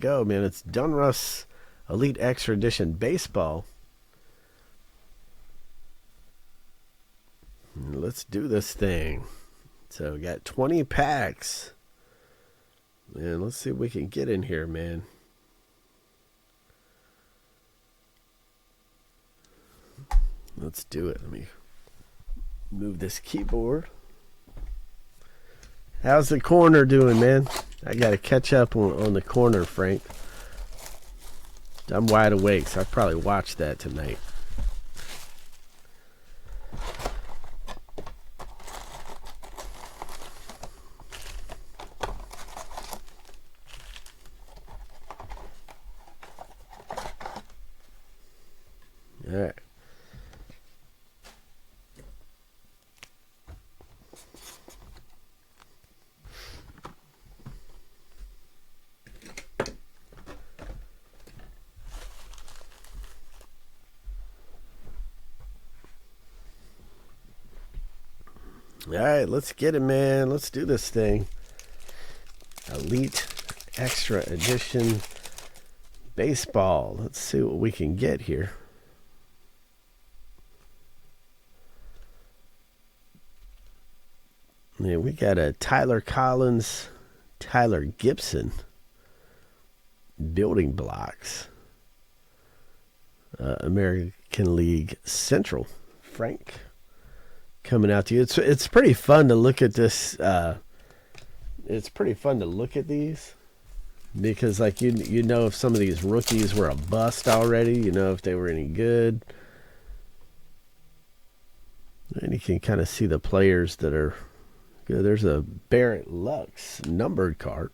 Go, man. It's Donruss Elite Extra Edition Baseball. Let's do this thing. So we got 20 packs. And let's see what we can get in here, man. Let's do it. Let me move this keyboard. How's the corner doing, man? I got to catch up on the corner, Frank. I'm wide awake, so I probably watched that tonight. All right. All right, let's get it, man. Let's do this thing. Elite Extra Edition Baseball. Let's see what we can get here. Yeah, we got a Tyler Collins, Tyler Gibson, building blocks. American League Central, Frank, coming out to you. It's pretty fun to look at this. It's pretty fun to look at these because, like, you know if some of these rookies were a bust already. You know if they were any good, and you can kind of see the players that are good. There's a Barrett Lux numbered card.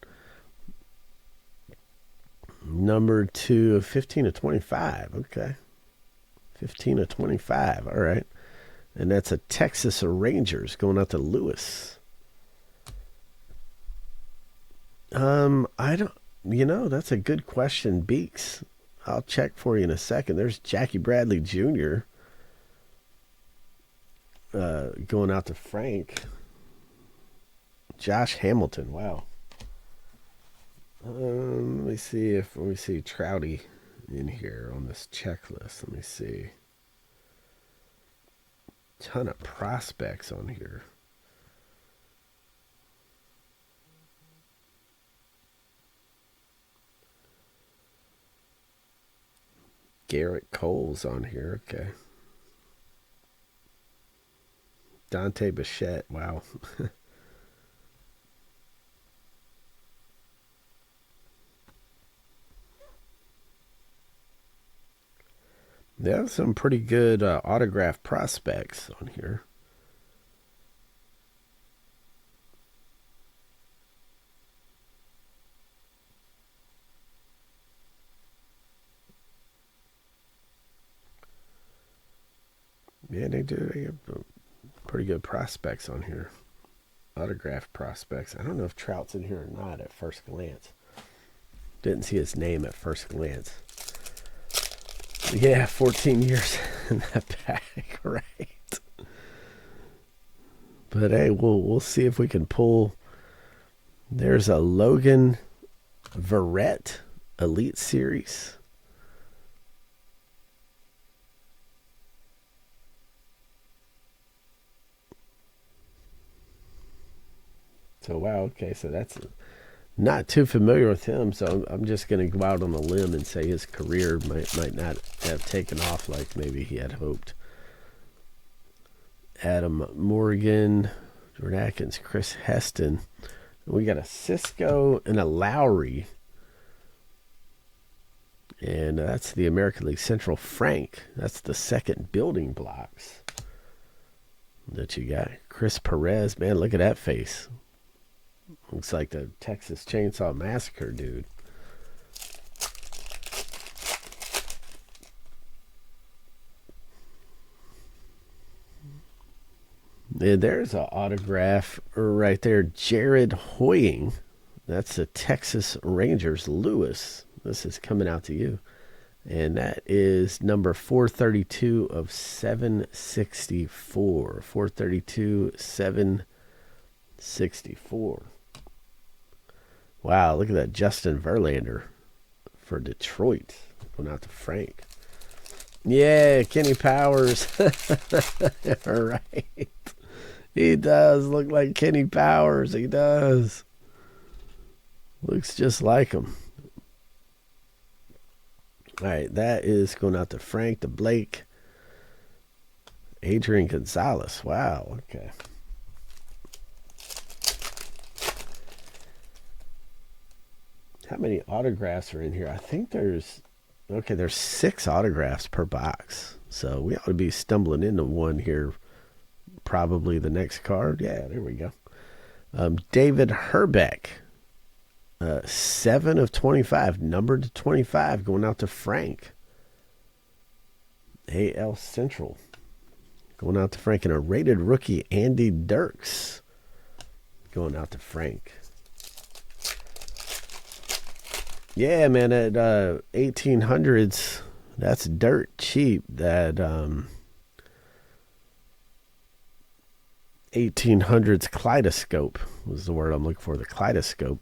Number 2 of 15 of 25. Okay. 15 of 25. All right. And that's a Texas Rangers going out to Lewis. I don't, that's a good question, Beaks. I'll check for you in a second. There's Jackie Bradley Jr. Going out to Frank. Josh Hamilton. Wow. Let me see Trouty in here on this checklist. Let me see. Ton of prospects on here. Garrett Cole's on here. Okay. Dante Bichette. Wow. Yeah, some pretty good autograph prospects on here. Yeah, they have pretty good prospects on here. Autograph prospects. I don't know if Trout's in here or not at first glance. Didn't see his name at first glance. Yeah, 14 years in that pack, right? But hey, we'll see if we can pull. There's a Logan Verrett Elite Series. So wow, okay, so that's not too familiar with him, so I'm just going to go out on a limb and say his career might not have taken off like maybe he had hoped. Adam Morgan, Jordan Atkins, Chris Heston. We got a Cisco and a Lowry. And that's the American League Central Frank. That's the second building blocks that you got. Chris Perez, man, look at that face. Looks like the Texas Chainsaw Massacre dude. And there's an autograph right there. Jared Hoying. That's the Texas Rangers. Lewis. This is coming out to you. And that is number 432 of 764. 432, 764. Wow, look at that Justin Verlander. for Detroit. Going out to Frank. Yeah, Kenny Powers. All right. He does look like Kenny Powers. He does. Looks just like him. All right, that is going out to Frank, to Blake. Adrian Gonzalez. Wow, okay. How many autographs are in here? I think there's 6 autographs per box. So we ought to be stumbling into one here. Probably the next card. Yeah, there we go. David Herbeck. 7 of 25. Numbered to 25. Going out to Frank. AL Central. Going out to Frank. And a rated rookie, Andy Dirks. Going out to Frank. Yeah, man, at 1800s, that's dirt cheap. That 1800s kaleidoscope was the word I'm looking for, the kaleidoscope.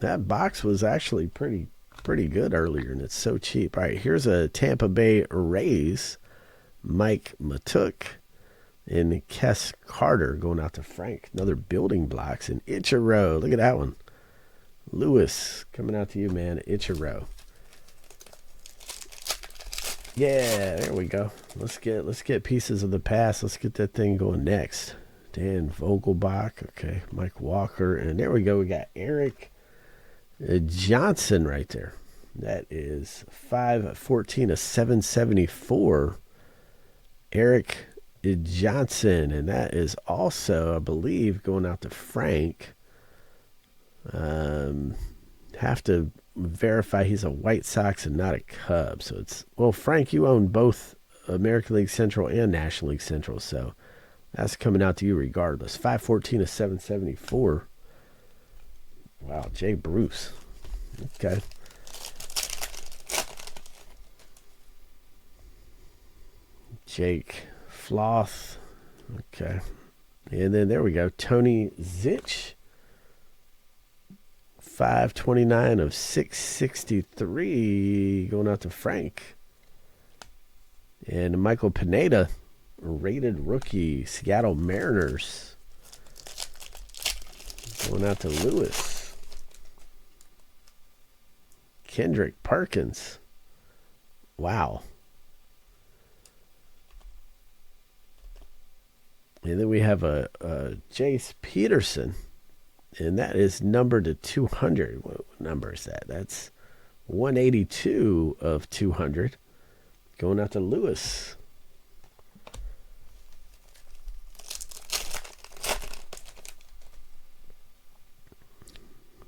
That box was actually pretty good earlier, and it's so cheap. All right, here's a Tampa Bay Rays, Mike Matuk, and Kes Carter going out to Frank. Another building blocks, and Ichiro. Look at that one. Lewis, coming out to you, man. Ichiro. Yeah, there we go. Let's get pieces of the past. Let's get that thing going next. Dan Vogelbach. Okay, Mike Walker. And there we go. We got Eric Johnson right there. That is 5/14 of 774. Eric Johnson. And that is also, I believe, going out to Frank. Have to verify he's a White Sox and not a Cub. So it's, well, Frank, you own both American League Central and National League Central, so that's coming out to you regardless. 5/14 of 774. Wow, Jay Bruce. Okay. Jake Floth. Okay. And then there we go. Tony Zitch. 5/29 of 663 going out to Frank. And Michael Pineda, rated rookie, Seattle Mariners, going out to Lewis. Kendrick Perkins. Wow. And then we have a Jace Peterson. And that is numbered to 200. What number is that? That's 182 of 200. Going out to Lewis.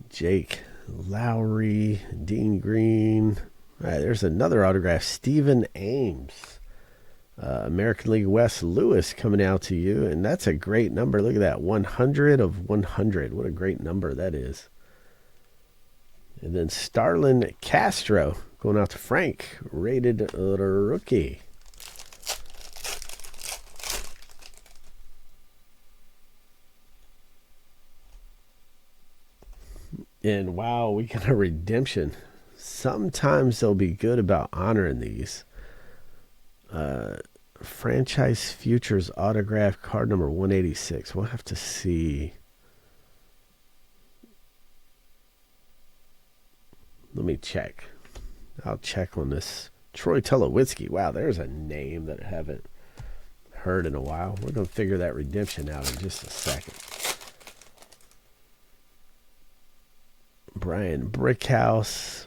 Jake Lowry, Dean Green. All right, there's another autograph. Stephen Ames. American League West, Lewis, coming out to you. And that's a great number. Look at that. 100 of 100. What a great number that is. And then Starlin Castro going out to Frank. Rated rookie. And wow, we got a redemption. Sometimes they'll be good about honoring these. Franchise Futures autograph card number 186. We'll have to see. Let me check. I'll check on this. Troy Tulowitzki. Wow, there's a name that I haven't heard in a while. We're going to figure that redemption out in just a second. Brian Brickhouse.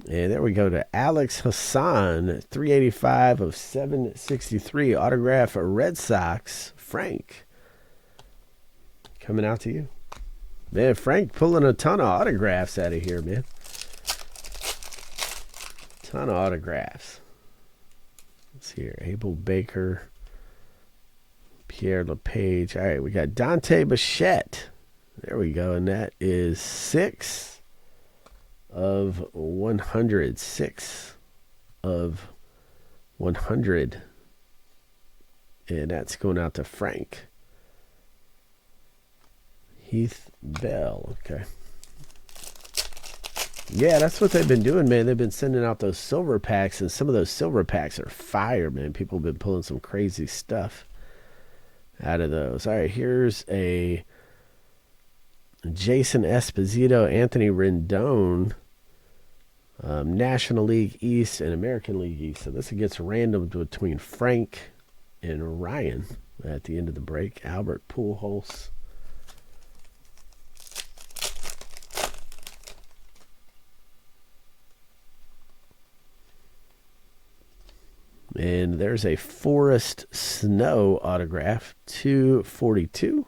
And there we go to Alex Hassan, 385 of 763. Autograph Red Sox, Frank. Coming out to you. Man, Frank pulling a ton of autographs out of here, man. Ton of autographs. Let's see here. Abel Baker. Pierre LePage. All right, we got Dante Bichette. There we go. And that is 6 of 100. 6 of 100. And that's going out to Frank. Heath Bell. Okay. Yeah, that's what they've been doing, man. They've been sending out those silver packs, and some of those silver packs are fire, man. People have been pulling some crazy stuff out of those. All right, here's a Jason Esposito, Anthony Rendon, National League East and American League East. So this gets random between Frank and Ryan at the end of the break. Albert Pujols. And there's a Forrest Snow autograph, 242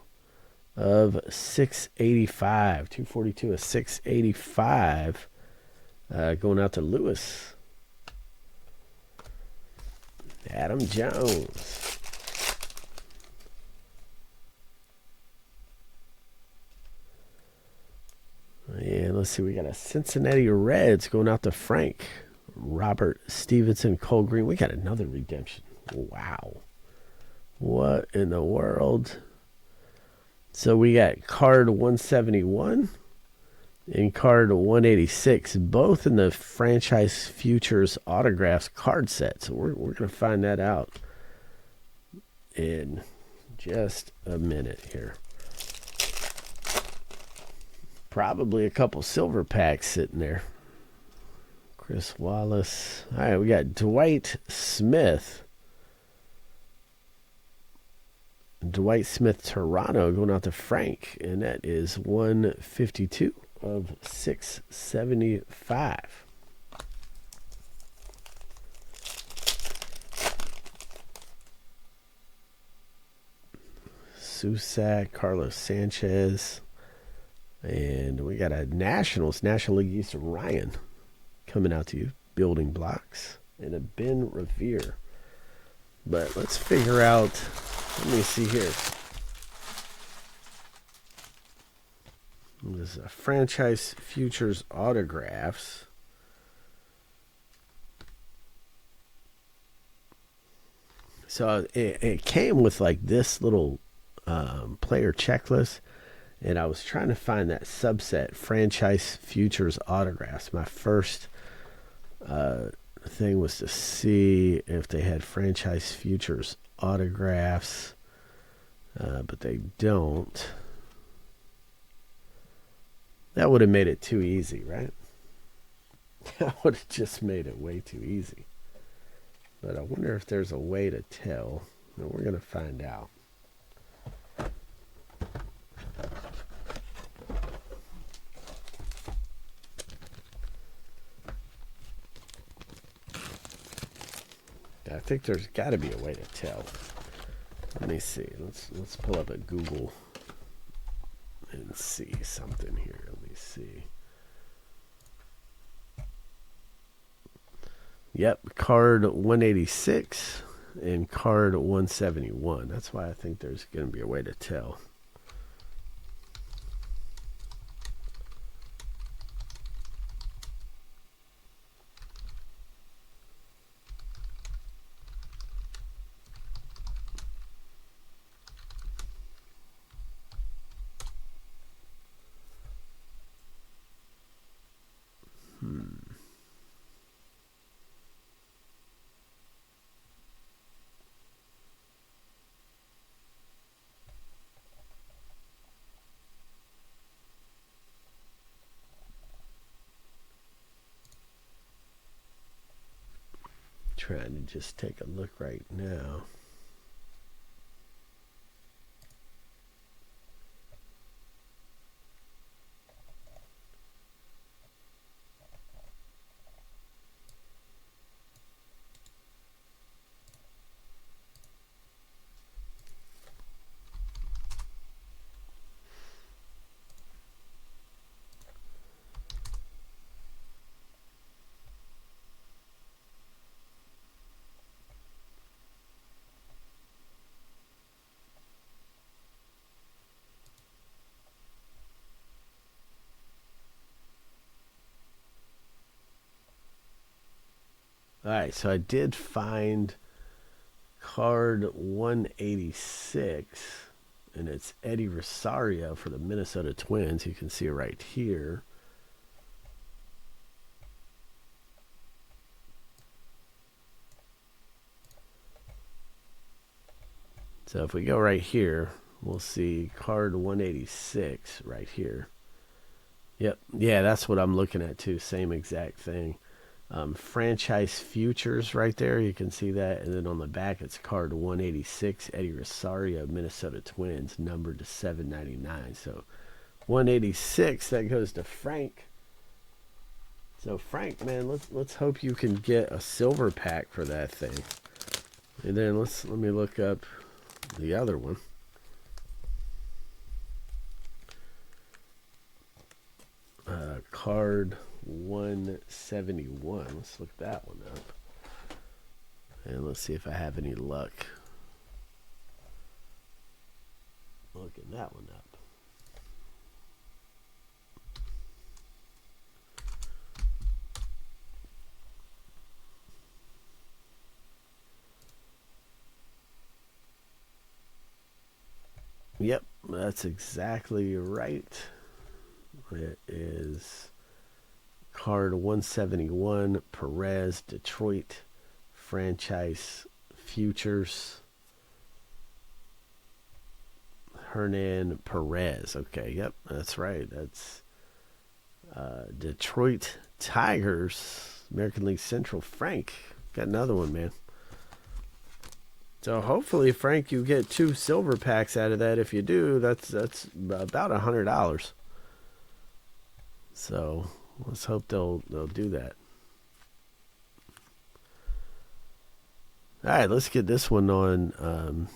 of 685. 242 of 685. Going out to Lewis. Adam Jones. And let's see, we got a Cincinnati Reds going out to Frank. Robert Stevenson, Cole Green. We got another redemption. Wow. What in the world? So we got card 171 and card 186, both in the Franchise Futures Autographs card set. So we're going to find that out in just a minute here. Probably a couple silver packs sitting there. Chris Wallace. All right, we got Dwight Smith. Dwight Smith, Toronto, going out to Frank, and that is 152 of 675. Susac, Carlos Sanchez, and we got a National League East Ryan coming out to you, building blocks, and a Ben Revere. But let's figure out, let me see here. There's a Franchise Futures Autographs. So it came with like this little player checklist, and I was trying to find that subset, Franchise Futures Autographs. My first thing was to see if they had Franchise Futures Autographs, but they don't. That would have made it too easy, right? That would have just made it way too easy. But I wonder if there's a way to tell. And we're going to find out. I think there's got to be a way to tell. Let me see. Let's pull up a Google and see something here. Let me see. Yep, card 186 and card 171. That's why I think there's going to be a way to tell. Trying to just take a look right now. All right, so I did find card 186, and it's Eddie Rosario for the Minnesota Twins. You can see it right here. So if we go right here, we'll see card 186 right here. Yep. Yeah, that's what I'm looking at too. Same exact thing. Franchise futures right there. You can see that. And then on the back, it's card 186, Eddie Rosario, Minnesota Twins, numbered to 799. So 186, that goes to Frank. So Frank, man, let's hope you can get a silver pack for that thing. And then let me look up the other one. Card 171. Let's look that one up. And let's see if I have any luck looking that one up. Yep, that's exactly right. It is card 171, Perez, Detroit, franchise futures. Hernan Perez. Okay, yep, that's right. That's Detroit Tigers, American League Central. Frank, got another one, man. So hopefully, Frank, you get 2 silver packs out of that. If you do, that's about $100. So let's hope they'll do that. All right, let's get this one on